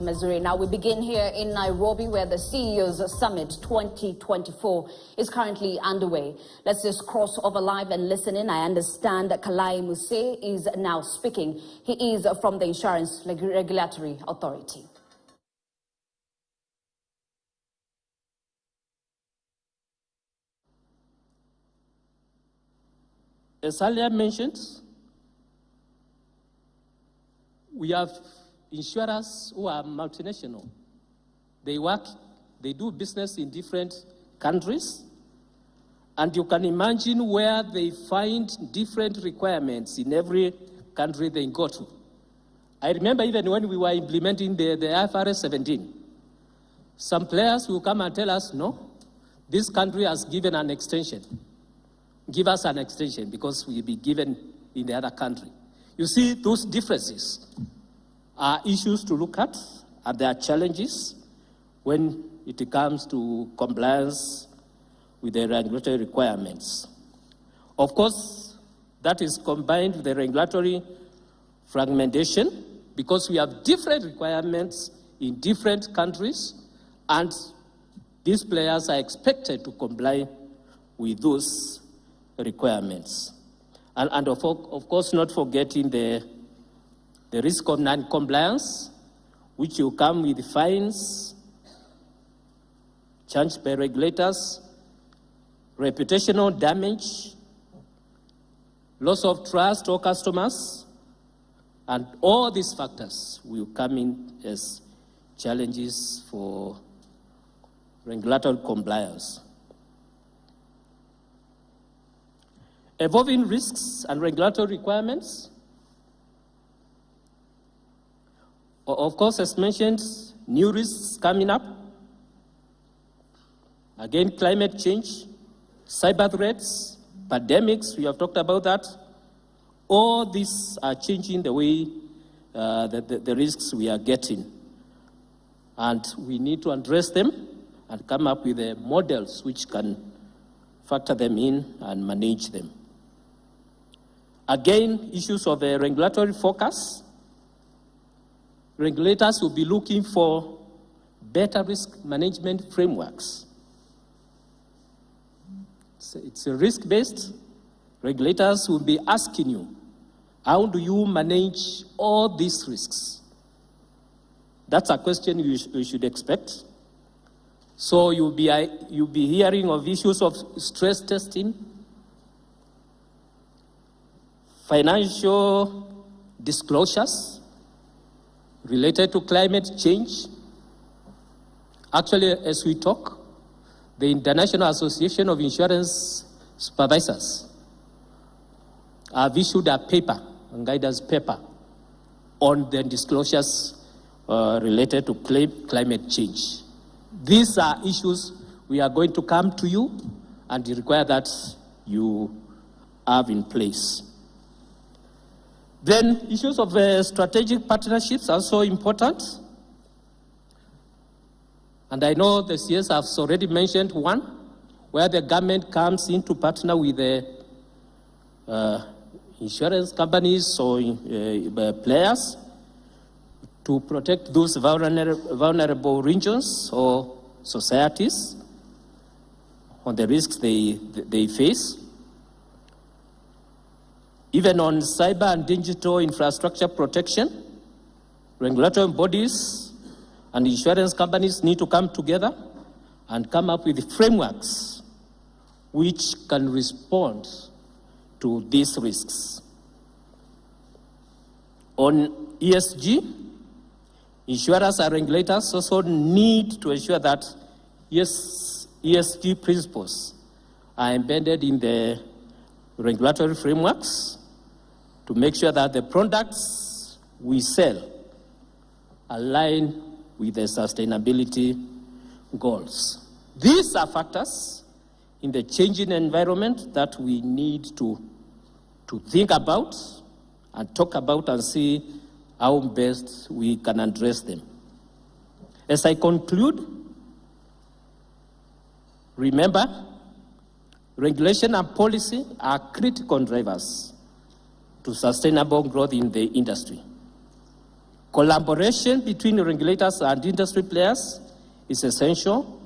Missouri. Now we begin here in Nairobi, where the CEO's Summit 2024 is currently underway. Let's just cross over live and listen in. I understand that Kalai Muse is now speaking. He is from the Insurance Regulatory Authority. As earlier mentioned, we have insurers who are multinational. They do business in different countries, and you can imagine where they find different requirements in every country they go to. I remember even when we were implementing the IFRS 17, some players will come and tell us, no, this country has given an extension. Give us an extension because we'll be given in the other country. You see, those differences are issues to look at, and there are challenges when it comes to compliance with the regulatory requirements. Of course, that is combined with the regulatory fragmentation because we have different requirements in different countries, and these players are expected to comply with those requirements. And of course, not forgetting the risk of non-compliance, which will come with fines, charged by regulators, reputational damage, loss of trust to customers, and all these factors will come in as challenges for regulatory compliance. Evolving risks and regulatory requirements. Of course, as mentioned, new risks coming up. Again, climate change, cyber threats, pandemics, we have talked about that. All these are changing the way the risks we are getting. And we need to address them and come up with the models which can factor them in and manage them. Again, issues of a regulatory focus. Regulators will be looking for better risk management frameworks. It's a risk-based. Regulators will be asking you, how do you manage all these risks? That's a question you should expect. So you'll be hearing of issues of stress testing, financial disclosures related to climate change. Actually, as we talk, the International Association of Insurance Supervisors have issued a paper, a guidance paper, on the disclosures related to climate change. These are issues we are going to come to you and require that you have in place. Then issues of strategic partnerships are so important. And I know the CS has already mentioned one, where the government comes in to partner with the insurance companies or players to protect those vulnerable regions or societies on the risks they face. Even on cyber and digital infrastructure protection, regulatory bodies and insurance companies need to come together and come up with frameworks which can respond to these risks. On ESG, insurers and regulators also need to ensure that ESG principles are embedded in the regulatory frameworks to make sure that the products we sell align with the sustainability goals. These are factors in the changing environment that we need to think about and talk about and see how best we can address them. As I conclude, remember, regulation and policy are critical drivers to sustainable growth in the industry. Collaboration between regulators and industry players is essential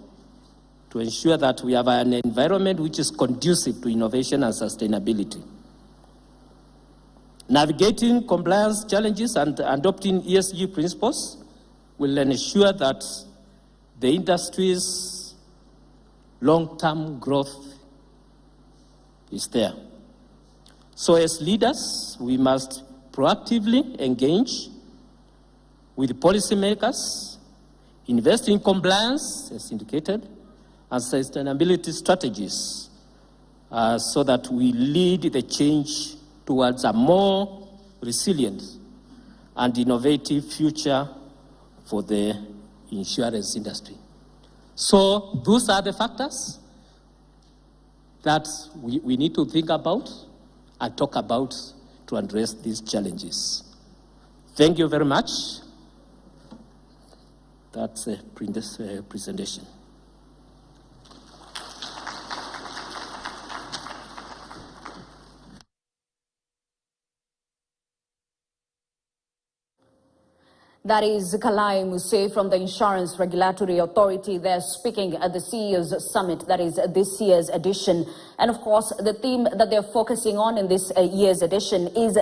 to ensure that we have an environment which is conducive to innovation and sustainability. Navigating compliance challenges and adopting ESG principles will ensure that the industry's long-term growth is there. So as leaders, we must proactively engage with policymakers, invest in compliance, as indicated, and sustainability strategies so that we lead the change towards a more resilient and innovative future for the insurance industry. So those are the factors that we need to think about and talk about to address these challenges. Thank you very much. That's a presentation. That is Kalai Muse from the Insurance Regulatory Authority. They're speaking at the CEO's Summit, that is this year's edition. And of course, the theme that they're focusing on in this year's edition is